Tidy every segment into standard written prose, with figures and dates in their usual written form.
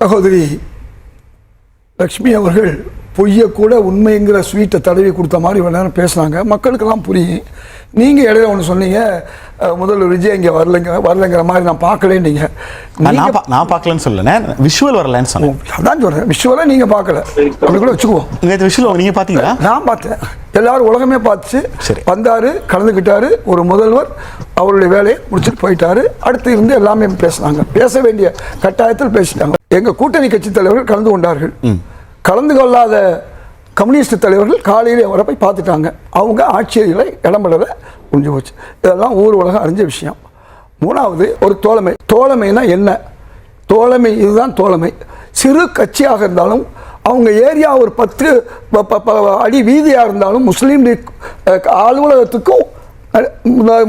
சகோதரி லக்ஷ்மி அவர்கள் பொய்யை கூட உண்மைங்கிற ஸ்வீட்டை தடவி கொடுத்த மாதிரி இவ்வளோ நேரம் பேசுனாங்க. மக்களுக்கெல்லாம் புரியும். நீங்கள் இடையில ஒன்று சொன்னீங்க, முதல்வர் விஜய் இங்கே வரலைங்கிற மாதிரி நான் பார்க்கலேன்னீங்க. நான் பார்க்கலன்னு சொல்லலேன், விஷுவல் வரலன்னு சொன்னேன். அதான் சொல்கிறேன், விஷுவலாக நீங்கள் பார்க்கல, அப்படி கூட வச்சுக்குவோம். விஷுவல் நீங்கள் பார்த்தீங்களா? நான் பார்த்தேன், எல்லாரும் உலகமே பார்த்துச்சு. வந்தார், கலந்துக்கிட்டாரு, ஒரு முதல்வர் அவருடைய வேலையை முடிச்சுட்டு போயிட்டாரு. அடுத்து இருந்து எல்லாமே பேசினாங்க, பேச வேண்டிய கட்டாயத்தில் பேசிட்டாங்க. எங்கள் கூட்டணி கட்சி தலைவர்கள் கலந்து கொண்டார்கள். கலந்து கொள்ளாத கம்யூனிஸ்ட் தலைவர்கள் காலையிலே வர போய் பார்த்துட்டாங்க. அவங்க ஆட்சியில் இடம்பெறல முடிஞ்சு போச்சு. இதெல்லாம் ஊர் உலகம் அறிஞ்ச விஷயம். மூணாவது, ஒரு தோழமை. தோழமைனா என்ன? தோழமை இதுதான் தோழமை. சிறு கட்சியாக இருந்தாலும் அவங்க ஏரியா ஒரு 10 அடி வீதியாக இருந்தாலும் முஸ்லீம் லீக் அலுவலகத்துக்கும்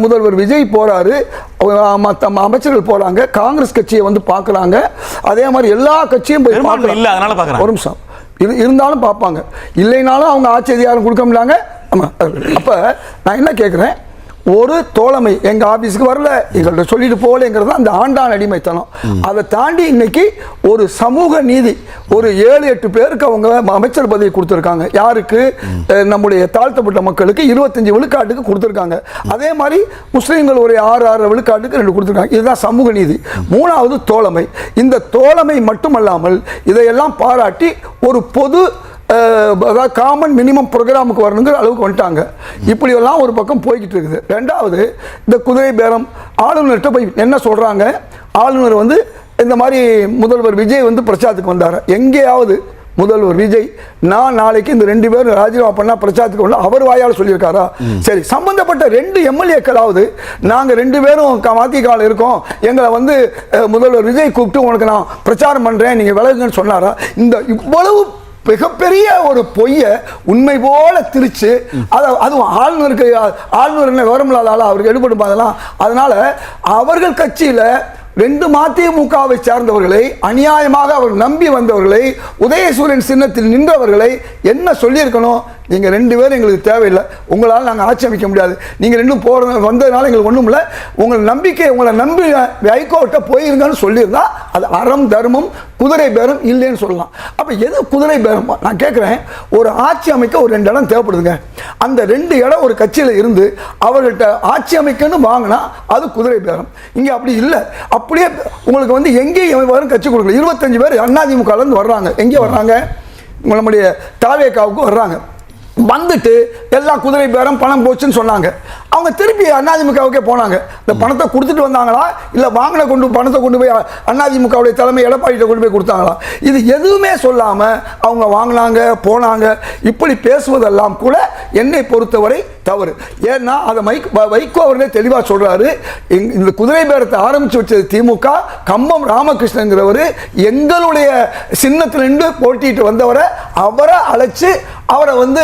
முதல்வர் விஜய் போறாரு, மற்ற அமைச்சர்கள் போறாங்க, காங்கிரஸ் கட்சியை வந்து பார்க்குறாங்க. அதே மாதிரி எல்லா கட்சியும் போய் பார்க்கலாம். ஒரு நிமிஷம் இருந்தாலும் பார்ப்பாங்க, இல்லைனாலும் அவங்க ஆட்சி அதிகாரம் கொடுக்க முடியாங்க. ஆமாம். அப்போ நான் என்ன கேட்குறேன், ஒரு தோழமை எங்கள் ஆஃபீஸுக்கு வரல, எங்கள்கிட்ட சொல்லிட்டு போகலைங்கிறது அந்த ஆண்டான் அடிமைத்தனம். அதை தாண்டி இன்னைக்கு ஒரு சமூக நீதி, ஒரு 7-8 பேருக்கு அவங்க அமைச்சர் பதவி கொடுத்துருக்காங்க. யாருக்கு? நம்முடைய தாழ்த்தப்பட்ட மக்களுக்கு 25 விழுக்காட்டுக்கு கொடுத்துருக்காங்க. அதே மாதிரி முஸ்லீம்கள் ஒரு 6 விழுக்காட்டுக்கு 2 கொடுத்துருக்காங்க. இதுதான் சமூக நீதி. மூணாவது தோழமை. இந்த தோழமை மட்டுமல்லாமல் இதையெல்லாம் பாராட்டி ஒரு பொது அதாவது காமன் மினிமம் ப்ரோக்ராமுக்கு வரணுங்கிற அளவுக்கு வந்துட்டாங்க. இப்படியெல்லாம் ஒரு பக்கம் போய்கிட்டு இருக்குது. ரெண்டாவது, இந்த குதிரை பேரம். ஆளுநர்கிட்ட போய் என்ன சொல்கிறாங்க, ஆளுநர் வந்து இந்த மாதிரி முதல்வர் விஜய் வந்து பிரச்சாரத்துக்கு வந்தார். எங்கேயாவது முதல்வர் விஜய் நான் நாளைக்கு இந்த 2 பேரும் ராஜினாமா பண்ணால் பிரச்சாரத்துக்கு வந்து அவர் வாயால் சொல்லியிருக்காரா? சரி, சம்பந்தப்பட்ட 2 எம்எல்ஏக்களாவது நாங்கள் 2 பேரும் மதிகால இருக்கோம், எங்களை வந்து முதல்வர் விஜய் கூப்பிட்டு உனக்கு நான் பிரச்சாரம் பண்ணுறேன், நீங்கள் விலகுங்கன்னு சொன்னாரா? இந்த இவ்வளவு மிகப்பெரிய ஒரு பொய்யை உண்மை போல திரிச்சு, அதுவும் ஆளுநருக்கு, ஆளுநர் என்ன விவரம் இல்லாத ஆளா அவருக்கு எடுபடும் அதெல்லாம். அதனால அவர்கள் கட்சியில் 2 மதிமுகவை சார்ந்தவர்களை அநியாயமாக அவர் நம்பி வந்தவர்களை, உதயசூரியன் சின்னத்தில் நின்றவர்களை என்ன சொல்லியிருக்கணும்? நீங்கள் 2 பேரும் எங்களுக்கு தேவையில்லை, உங்களால் நாங்கள் ஆட்சி அமைக்க முடியாது, நீங்கள் 2 வந்ததுனால எங்களுக்கு ஒன்றும் இல்லை, உங்கள் நம்பிக்கை, உங்களை நம்பி ஹைகோர்ட்டை போயிருங்கன்னு சொல்லியிருந்தா அது அறம் தர்மம், குதிரை பேரம் இல்லைன்னு சொல்லலாம். அப்போ எது குதிரை பேரம்? நான் கேட்குறேன், ஒரு ஆட்சி அமைக்க ஒரு 2 இடம் தேவைப்படுதுங்க. அந்த 2 இடம் ஒரு கட்சியில் இருந்து அவர்கள்ட்ட ஆட்சி அமைக்கன்னு வாங்கினா அது குதிரை பேரம். இங்கே அப்படி இல்லை. அப்படியே உங்களுக்கு வந்து எங்கேயும் வரும் கட்சி கொடுக்கல. 25 பேர் அதிமுகலேருந்து வர்றாங்க. எங்கே வர்றாங்க? நம்முடைய தாவேகாவுக்கு வர்றாங்க. வந்துட்டு எல்லா குதிரை பேரம் பணம் போச்சுன்னு சொன்னாங்க. அவங்க திருப்பி அதிமுகவுக்கே போனாங்க. இந்த பணத்தை கொடுத்துட்டு வந்தாங்களா, இல்லை வாங்கின பணத்தை கொண்டு போய் அதிமுகவுடைய தலைமை எடப்பாடிகிட்ட கொண்டு போய் கொடுத்தாங்களா? இது எதுவுமே சொல்லாமல் அவங்க வாங்கினாங்க போனாங்க. இப்படி பேசுவதெல்லாம் கூட என்னை பொறுத்தவரை தவறு. ஏன்னா அதை வைகோ அவர்களே தெளிவாக சொல்றாரு. இந்த குதிரை பேரத்தை ஆரம்பிச்சு வச்சது திமுக. கம்பம் ராமகிருஷ்ணங்கிறவர் எங்களுடைய சின்னத்தில் நின்று போட்டிட்டு வந்தவரை அவரை அழைச்சு அவரை வந்து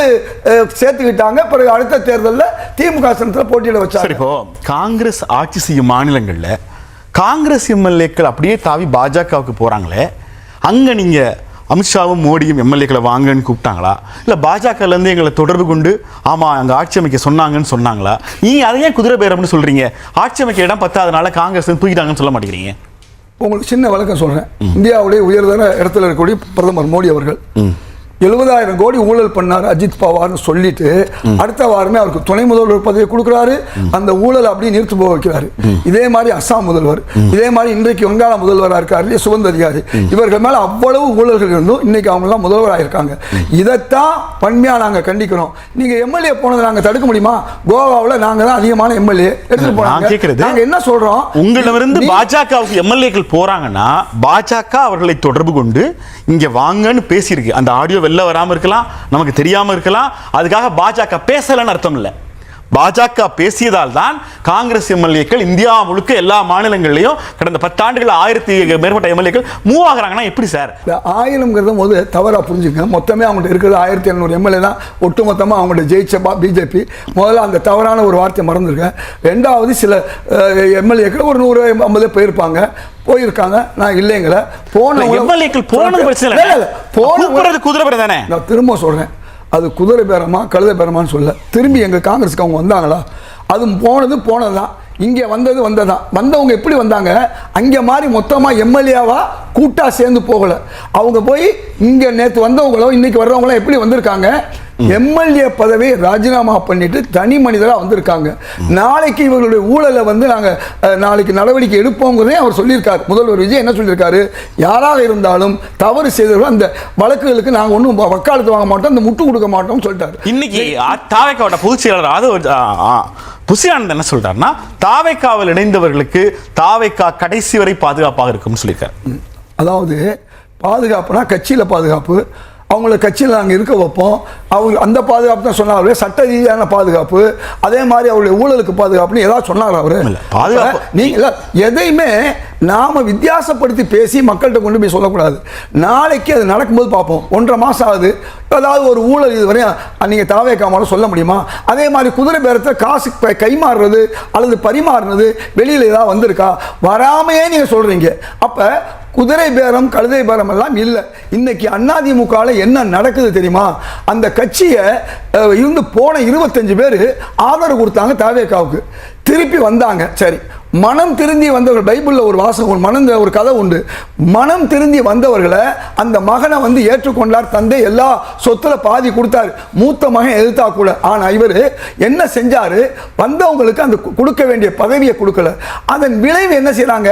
சேர்த்துக்கிட்டாங்க. பிறகு அடுத்த தேர்தலில் திமுக சின்னத்தில் போட்டியிட வச்சாங்க. இப்போ காங்கிரஸ் ஆட்சி செய்யும் மாநிலங்களில் காங்கிரஸ் எம்எல்ஏக்கள் அப்படியே தாவி பாஜகவுக்கு போறாங்களே, அங்க நீங்க அமித்ஷாவும் மோடியும் எம்எல்ஏக்களை வாங்கன்னு கூப்பிட்டாங்களா, இல்லை பாஜகலேருந்து எங்களை தொடர்பு கொண்டு ஆமாம் அங்கே ஆட்சி அமைக்க சொன்னாங்களா? நீங்கள் அதை ஏன் குதிரை பேரம்னு சொல்கிறீங்க? ஆட்சி அமைக்க இடம் பத்தாதனால காங்கிரஸ் தூக்கிட்டாங்கன்னு சொல்ல மாட்டேங்கிறீங்க. உங்களுக்கு சின்ன விளக்கம் சொல்கிறேன். இந்தியாவுடைய உயர்தர இடத்துல இருக்கக்கூடிய பிரதமர் மோடி அவர்கள் 70,000 கோடி ஊழல் பண்ணார் அஜித் பவார்னு சொல்லிட்டு அடுத்த வாரமே அவருக்கு துணை முதல்வர் பதவியை கொடுக்குறாரு. அந்த ஊழல் அப்படியே நிறுத்தி போக வைக்கிறாரு. இதே மாதிரி அஸ்ஸாம் முதல்வர், இதே மாதிரி இன்றைக்கு வங்காள முதல்வராக இருக்காரு சுகந்த் அதிகாரி, இவர்கள் மேலே அவ்வளவு ஊழல்கள் இருந்தும் இன்னைக்கு அவங்கெல்லாம் முதல்வராக இருக்காங்க. இதைத்தான் வன்மையாக நாங்கள் கண்டிக்கிறோம். நீங்கள் எம்எல்ஏ போனதை நாங்கள் தடுக்க முடியுமா? கோவாவில் நாங்கள் தான் அதிகமான எம்எல்ஏ எடுத்துட்டு போனாங்க. நாங்கள் என்ன சொல்கிறோம், உங்களிடமிருந்து பாஜகவுக்கு எம்எல்ஏக்கள் போறாங்கன்னா பாஜக அவர்களை தொடர்பு கொண்டு இங்கே வாங்கன்னு பேசியிருக்கு. அந்த ஆடியோ வெளில வராமல் இருக்கலாம், நமக்கு தெரியாமல் இருக்கலாம். அதுக்காக பாஜக பேசலன்னு அர்த்தம் இல்லை. பாஜக பேசியதால் தான் காங்கிரஸ் எம்எல்ஏக்கள் இந்தியா முழுக்க எல்லா மாநிலங்களிலையும் கடந்த 10 ஆண்டுகள் 1000 மேற்பட்ட எம்எல்ஏக்கள் மூவ் ஆகிறாங்கன்னா எப்படி சார்? 1000ங்கிறது போது தவறாக புரிஞ்சுங்க. மொத்தமே அவங்கள்ட்ட இருக்கிறது 1700 எம்எல்ஏ தான். ஒட்டுமொத்தமாக அவங்கள்ட்ட ஜெயிச்ச பிஜேபி. முதல்ல அந்த தவறான ஒரு வார்த்தையை மறந்துருக்கேன். ரெண்டாவது, சில எம்எல்ஏக்கள் ஒரு 150 போயிருப்பாங்க, போயிருக்காங்க. நான் இல்லைங்கள போன எம்எல்ஏக்கள் போனது பிரச்சனை இல்லை, போனது குதிரை பேரம் தானே. நான் திரும்ப சொல்றேன், அது குதிரை பேரமா கழுதை பேரமான்னு சொல்ல. திரும்பி எங்கள் காங்கிரஸுக்கு அவங்க வந்தாங்களா? அது போனது தான். இங்கே வந்ததான். வந்தவங்க எப்படி வந்தாங்க? அங்கே மாதிரி மொத்தமாக எம்எல்ஏவா கூட்டா சேர்ந்து போகல. அவங்க போய் இங்கே நேற்று வந்தவங்களோ இன்னைக்கு வர்றவங்களோ எப்படி வந்திருக்காங்க? எம்எல்ஏ பதவியை ராஜினாமா பண்ணிட்டு தனி மனிதராக வந்திருக்காங்க. நாளைக்கு இவர்களுடைய ஊழலை வந்து நாங்கள் நாளைக்கு நடவடிக்கை எடுப்போங்கிறதே அவர் சொல்லியிருக்காரு. முதல்வர் விஜய் என்ன சொல்லியிருக்காரு? யாராக இருந்தாலும் தவறு செய்தவர்கள் அந்த வழக்குகளுக்கு நாங்கள் ஒன்றும் வக்காலத்து வாங்க மாட்டோம், அந்த முட்டு கொடுக்க மாட்டோம்னு சொல்லிட்டாரு. இன்னைக்கு தாவேக்காவோட பொதுச் செயலாளர் புசியானந்த் என்ன சொல்றாருன்னா, தாவேக்காவில் இணைந்தவர்களுக்கு தாவேக்கா கடைசி வரை பாதுகாப்பாக இருக்கும்னு சொல்லியிருக்காரு. அதாவது பாதுகாப்புனா கட்சியில் பாதுகாப்பு, அவங்கள கட்சியில் நாங்கள் இருக்க வைப்போம். அவங்க அந்த பாதுகாப்பு தான் சொன்னார். சட்ட ரீதியான பாதுகாப்பு, அதே மாதிரி அவருடைய ஊழலுக்கு பாதுகாப்புன்னு ஏதாவது சொன்னார் அவர்? பாதுகாப்பு நீங்கள் எதையுமே நாம வித்தியாசப்படுத்தி பேசி மக்கள்கிட்ட கொண்டு போய் சொல்லக்கூடாது. நாளைக்கு அது நடக்கும்போது பார்ப்போம். 1.5 மாதம் ஆகுது, ஏதாவது ஒரு ஊழல் இதுவரையும் நீங்கள் தாவேக்காமால சொல்ல முடியுமா? அதே மாதிரி குதிரை பேரத்தில் காசு கைமாறுறது அல்லது பரிமாறுறது வெளியில் ஏதாவது வந்திருக்கா? வராமையே நீங்கள் சொல்கிறீங்க. அப்போ குதிரை பேரம் கழுதை பேரம் எல்லாம் இல்லை. இன்னைக்கு அதிமுகவில் என்ன நடக்குது தெரியுமா? அந்த கட்சியை இருந்து போன 25 பேர் ஆதரவு கொடுத்தாங்க தாவேக்காவுக்கு, திருப்பி வந்தாங்க. சரி, மனம் திருந்தி வந்தவர்கள், பைபிளில் ஒரு வாசகம், ஒரு கதை உண்டு. மனம் திருந்தி வந்தவர்களை அந்த மகனை வந்து ஏற்றுக்கொண்டார் தந்தை, எல்லா சொத்துல பாதி கொடுத்தார். மூத்த மகன் எதிர்த்தா கூட. ஆனால் இவர் என்ன செஞ்சாரு? வந்தவங்களுக்கு அந்த கொடுக்க வேண்டிய பதவியை கொடுக்கல. அதன் விளைவு என்ன செய்யறாங்க?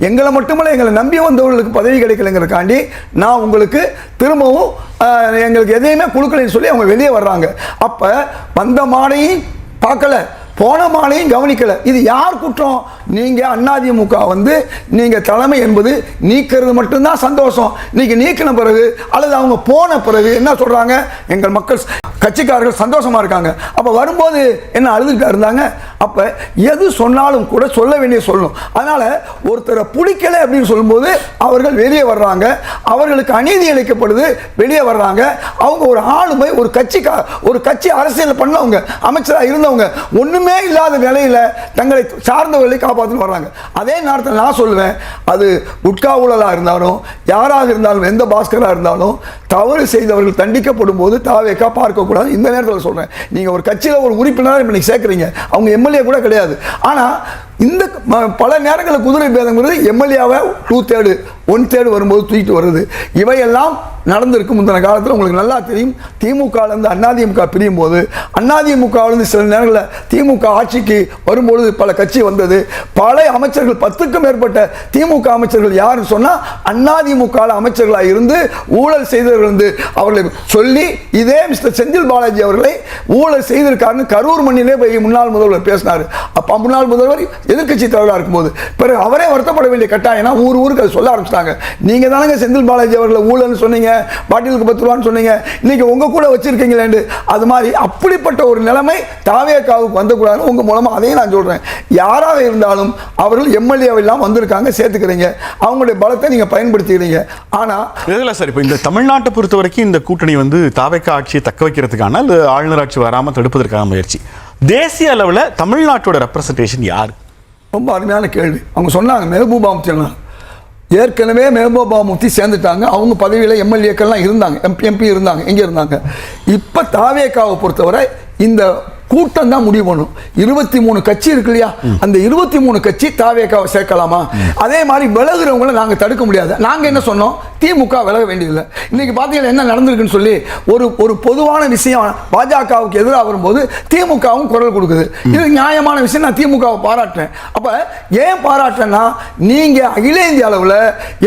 எங்களை மட்டுமல்ல, எங்களை நம்பி வந்தவர்களுக்கு பதவி கிடைக்கலங்கிறக்காண்டி நான் உங்களுக்கு திரும்பவும் எங்களுக்கு எதையுமே கொடுக்கலன்னு சொல்லி அவங்க வெளியே வர்றாங்க. அப்ப வந்த மாடையும் பார்க்கல, போன மாலையும் கவனிக்கல. இது யார் குற்றம்? நீங்க அதிமுக வந்து நீங்க தலைமை என்பது நீக்கிறது மட்டும்தான் சந்தோஷம். இன்னைக்கு நீக்கின பிறகு அல்லது அவங்க போன பிறகு என்ன சொல்றாங்க? எங்கள் மக்கள் கட்சிக்காரர்கள் சந்தோஷமா இருக்காங்க. அப்ப வரும்போது என்ன அழுதுகிட்டு இருந்தாங்க? அப்ப எது சொன்னாலும் கூட சொல்ல வேண்டிய சொல்லணும். அதனால ஒருத்தரை பிடிக்கல அப்படின்னு சொல்லும்போது அவர்கள் வெளியே வர்றாங்க, அவர்களுக்கு அநீதி இழைக்கப்படுது, வெளியே வர்றாங்க. அவங்க ஒரு ஆளுமை, ஒரு கட்சி அரசியல் பண்ணவங்க, அமைச்சராக இருந்தவங்க, ஒண்ணுமே இல்லாத நிலையில தங்களை சார்ந்தவர்களை காப்பாற்ற வர்றாங்க. அதே நேரத்தில் நான் சொல்லுவேன், அது குட்கா ஊழலா இருந்தாலும் யாராக இருந்தாலும் எந்த பாஸ்கரா இருந்தாலும் தவறு செய்தவர்கள் தண்டிக்கப்படும் போது தாவேக்கா பார்க்க கூடாது. இந்த நேரத்தில் சொல்றேன், நீங்க ஒரு கட்சியில ஒரு உறுப்பினராக இப்ப நீங்க சேர்க்கிறீங்க, அவங்க எம்எல்ஏ கூட கிடையாது. ஆனா இந்த பல நேரங்களில் குதிரை பேதங்கிறது எம்எல்ஏவை 2/3 1/3 வரும்போது தூக்கிட்டு வருது. இவையெல்லாம் நடந்திருக்கு முந்தின காலத்தில். உங்களுக்கு நல்லா தெரியும், திமுகலேருந்து அதிமுக பிரியும் போது அதிமுகவிலிருந்து சில நேரங்களில் திமுக ஆட்சிக்கு வரும்பொழுது பல கட்சி வந்தது. பல அமைச்சர்கள் 10க்கும் மேற்பட்ட திமுக அமைச்சர்கள் யாருன்னு சொன்னால் அதிமுக அமைச்சர்களாக இருந்து ஊழல் செய்தவர்கள் இருந்து அவர்களை சொல்லி, இதே மிஸ்டர் செந்தில் பாலாஜி அவர்களை ஊழல் செய்திருக்காருன்னு கரூர் மண்ணிலே போய் முன்னாள் முதல்வர் பேசினார். அப்போ முன்னாள் முதல்வர் எதிர்கட்சி தலைவராக இருக்கும்போது பிறகு அவரே வருத்தப்பட வேண்டிய கட்டாயம் ஊருக்கு அதை சொல்ல ஆரம்பிச்சிட்டாங்க. நீங்க தானங்க செந்தில் பாலாஜி அவர்களை ஊழல்னு சொன்னீங்க, பாட்டிலுக்கு 10 ரூபான்னு சொன்னீங்க, இன்னைக்கு உங்க கூட வச்சிருக்கீங்களேன்னு. அது மாதிரி அப்படிப்பட்ட ஒரு நிலைமை தாவேக்காவுக்கு வந்தக்கூடாதுன்னு உங்க மூலமா அதையும் நான் சொல்றேன். யாராக இருந்தாலும் அவர்கள் எம்எல்ஏ எல்லாம் வந்திருக்காங்க, சேர்த்துக்கிறீங்க, அவங்களுடைய பலத்தை நீங்க பயன்படுத்திக்கிறீங்க. ஆனா இதில் சார், இப்போ இந்த தமிழ்நாட்டை பொறுத்த வரைக்கும் இந்த கூட்டணி வந்து தாவேக்கா ஆட்சியை தக்க வைக்கிறதுக்கான ஆளுநர் ஆட்சி வராமல் தடுப்பதற்கான முயற்சி. தேசிய அளவில் தமிழ்நாட்டோட ரெப்ரசன்டேஷன் யார்? ரொம்ப அருமையான கேள்வி. அவங்க சொன்னாங்க மெஹபூபா முஃப்தி. ஏற்கனவே மெஹபூபா முஃப்தி சேர்ந்துட்டாங்க. அவங்க பதவியில் எம்எல்ஏக்கள்லாம் இருந்தாங்க, எம்பி இருந்தாங்க, எங்கே இருந்தாங்க. இப்போ தாவேக்காவை பொறுத்தவரை இந்த கூட்டம் தான் முடிவு பண்ணும். 23 கட்சி இருக்கு இல்லையா, அந்த 23 கட்சி தாவேக்காவை சேர்க்கலாமா? அதே மாதிரி விலகுறவங்களை நாங்கள் தடுக்க முடியாது. நாங்கள் என்ன சொன்னோம்? திமுக விலக வேண்டியதில்லை. இன்னைக்கு பார்த்தீங்கன்னா என்ன நடந்திருக்குன்னு சொல்லி ஒரு பொதுவான விஷயம் பாஜகவுக்கு எதிராக வரும்போது திமுகவும் குரல் கொடுக்குது. இது நியாயமான விஷயம். நான் திமுகவை பாராட்டுறேன். அப்ப ஏன் பாராட்டுறேன்னா, நீங்க அகில இந்திய அளவில்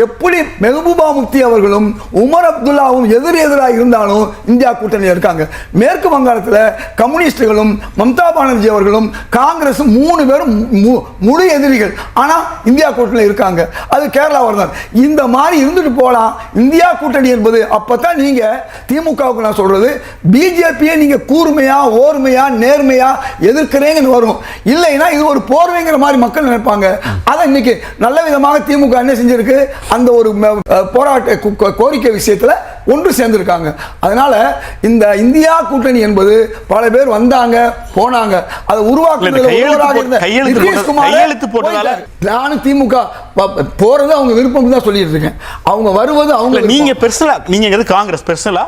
எப்படி மெஹபூபா முஃப்தி அவர்களும் உமர் அப்துல்லாவும் எதிராக இருந்தாலும் இந்தியா கூட்டணியில் இருக்காங்க. மேற்கு வங்காளத்தில் கம்யூனிஸ்டுகளும் மம்தா பானர்ஜி அவர்களும் காங்கிரசும் 3 பேரும் முழு எதிரிகள். ஆனா இந்தியா கூட்டணியில் இருக்காங்க. அது கேரளா வருதான். இந்த மாதிரி இருந்துட்டு போலாம். இந்தியா கூட்டணி என்பது அப்பதான் நீங்க திமுகவுக்கு நான் சொல்றது, பிஜேபியை நீங்க கூர்மையா ஓர்மையா நேர்மையா எதிர்க்கிறேங்கன்னு வரும். இல்லைன்னா இது ஒரு போர்வைங்கிற மாதிரி மக்கள் நினைப்பாங்க. அதை இன்னைக்கு நல்ல விதமாக திமுக என்ன செஞ்சிருக்கு? அந்த ஒரு போராட்ட கோரிக்கை விஷயத்துல ஒன்று சேர்ந்திருக்காங்க. அதனால இந்த இந்தியா கூட்டணி என்பது பல பேர் வந்தாங்க போனாங்க. அதை உருவாக்குறதுல ஒருவராக இருந்த கையெழுத்து போட்டதால நானும் திமுக போறது அவங்க விருப்பம் தான் சொல்லிட்டு இருக்கேன். அவங்க வருவது அவங்க. நீங்க பெர்சனலா, நீங்க எது காங்கிரஸ் பெர்சனலா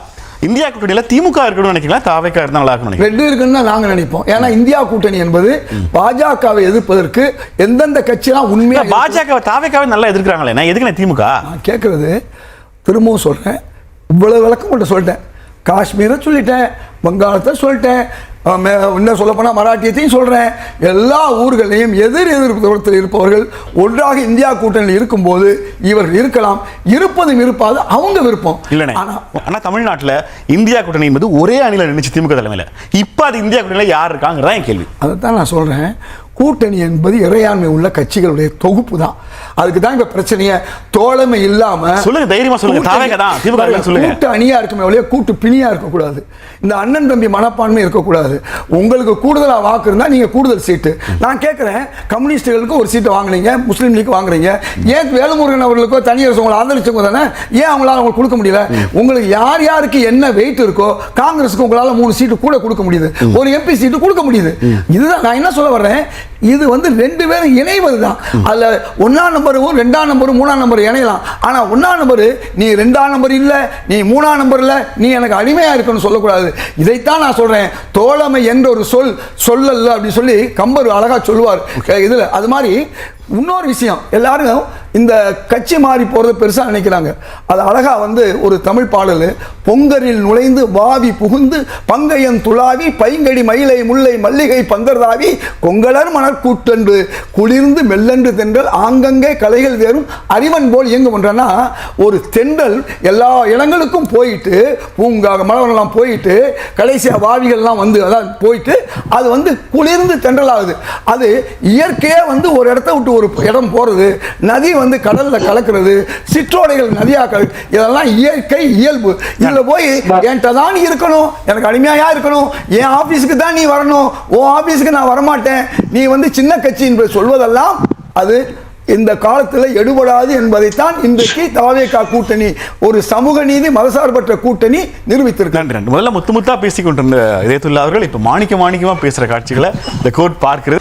இந்தியா கூட்டணியில திமுக இருக்கணும்னு நினைக்கிறீங்களா, தாவேகா இருந்தா நல்லா இருக்கணும்? ரெண்டு இருக்குன்னு தான் நாங்க நினைப்போம். ஏன்னா இந்தியா கூட்டணி என்பது பாஜகவை எதிர்ப்பதற்கு எந்தெந்த கட்சியெல்லாம் உண்மையா பாஜக தாவேகாவை நல்லா எதிர்க்கிறாங்களே, நான் எதுக்கு திமுக நான் கேட்கறது? திரும்பவும் சொல்றேன், இவ்வளவு விளக்கம் மட்டும் சொல்லிட்டேன். காஷ்மீரை சொல்லிட்டேன், வங்காளத்தை சொல்லிட்டேன், இன்னும் சொல்ல போனால் மராட்டியத்தையும் சொல்கிறேன். எல்லா ஊர்களையும் எதிர்ப்புறத்தில் இருப்பவர்கள் ஒன்றாக இந்தியா கூட்டணியில் இருக்கும்போது இவர்கள் இருக்கலாம், இருப்பதும் இருப்பாது அவங்க விருப்பம். இல்லைண்ணே, ஆனால் தமிழ்நாட்டில் இந்தியா கூட்டணி என்பது ஒரே அணியில் நினைச்சு திமுக தலைமையில், இப்போ அது இந்தியா கூட்டணியில் யார் இருக்காங்கிறதான் என் கேள்வி. அதைத்தான் நான் சொல்கிறேன். கூட்டணி என்பது இறையாண்மை உள்ள கட்சிகளுடைய தொகுப்பு தான். அதுக்கு தான் இப்ப பிரச்சனையே. தோழமை இல்லாம சொல்லுங்க, தைரியமா சொல்லுங்க, தாவேகா தான் திமுக சொல்லுங்க. கூட்டு அணியா இருக்குமே ஒழிய கூட்டு பிணியா இருக்கக்கூடாது. இந்த அண்ணன் தம்பி மனப்பான்மை இருக்கக்கூடாது. உங்களுக்கு கூடுதலா வாக்கு இருந்தா நீங்க கூடுதல் சீட்டு. நான் கேட்கிறேன், கம்யூனிஸ்டுகளுக்கு ஒரு சீட்டு வாங்குனீங்க, முஸ்லீம் லீக் வாங்குறீங்க, ஏன் வேலுமுருகன் அவர்களுக்கோ தனியரசு உங்களை ஆதரிச்சவங்க தானே, ஏன் அவங்களால உங்களுக்கு கொடுக்க முடியல? உங்களுக்கு யார் யாருக்கு என்ன வெயிட் இருக்கோ, காங்கிரஸுக்கு உங்களால 3 சீட்டு கூட கொடுக்க முடியுது, ஒரு எம்பி சீட்டு கொடுக்க முடியுது. இதுதான் நான் என்ன சொல்ல வர்றேன். இது வந்து 2 பேரும் இணைவது தான். அதுல 1ஆம் நம்பரும் 2ஆம் நம்பரும் 3ஆம் நம்பர் இணையலாம். ஆனா 1ஆம் நம்பர் நீ 2ஆம் நம்பர் இல்ல, நீ 3ஆம் நம்பர் இல்ல, நீ எனக்கு அடிமையா இருக்கணும்னு சொல்லக்கூடாது. இதைத்தான் நான் சொல்றேன். தோழமை என்ற ஒரு சொல்லல்ல அப்படி சொல்லி கம்பர் அழகா சொல்லுவார் இதுல. அது மாதிரி இன்னொரு விஷயம், எல்லாரும் இந்த கட்சி மாறி போறது பெருசா நினைக்கிறாங்க. அது அழகா வந்து ஒரு தமிழ் பாடல், பொங்கரில் நுழைந்து வாவி புகுந்து பங்கையன் துளாவி பைங்கடி மயிலை முல்லை மல்லிகை பந்தர்தாவி கொங்கலர் மணற்கூட்டன்று குளிர்ந்து மெல்லன்று தென்றல் ஆங்கங்கே கலைகள் தேரும் அறிவன் போல் இயங்கும் என்றனா, ஒரு தென்றல் எல்லா இடங்களுக்கும் போயிட்டு பூங்கா மலவரெல்லாம் போயிட்டு கடைசியா வாவிகள்லாம் வந்து அதான் போயிட்டு அது வந்து குளிர்ந்து தென்றல் ஆகுது. அது இயற்கையே வந்து ஒரு இடத்த விட்டு ஒரு இடம் போறது, நதி வந்து கடல்ல கலக்கிறது, சிற்றோடைகள் நதியா இதெல்லாம் இயற்கை இயல்பு. இதுல போய் என்கிட்ட தான் இருக்கணும், எனக்கு அடிமையா இருக்கணும், என் ஆபீஸுக்கு தான் நீ வரணும், உன் ஆபீஸுக்கு நான் வரமாட்டேன், நீ வந்து சின்ன கட்சி என்று சொல்வதெல்லாம் அது இந்த காலத்தில் எடுபடாது என்பதைத்தான் இன்றைக்கு தாவேகா கூட்டணி ஒரு சமூக நீதி மதசார்பற்ற கூட்டணி நிரூபித்திருக்கு. முதல்ல முத்து முத்தா பேசிக் கொண்டிருந்த இதயத்துல்லா அவர்கள் இப்ப மாணிக்கமா பேசுற காட்சிகளை இந்த கோர்ட் பார்க்கிறது.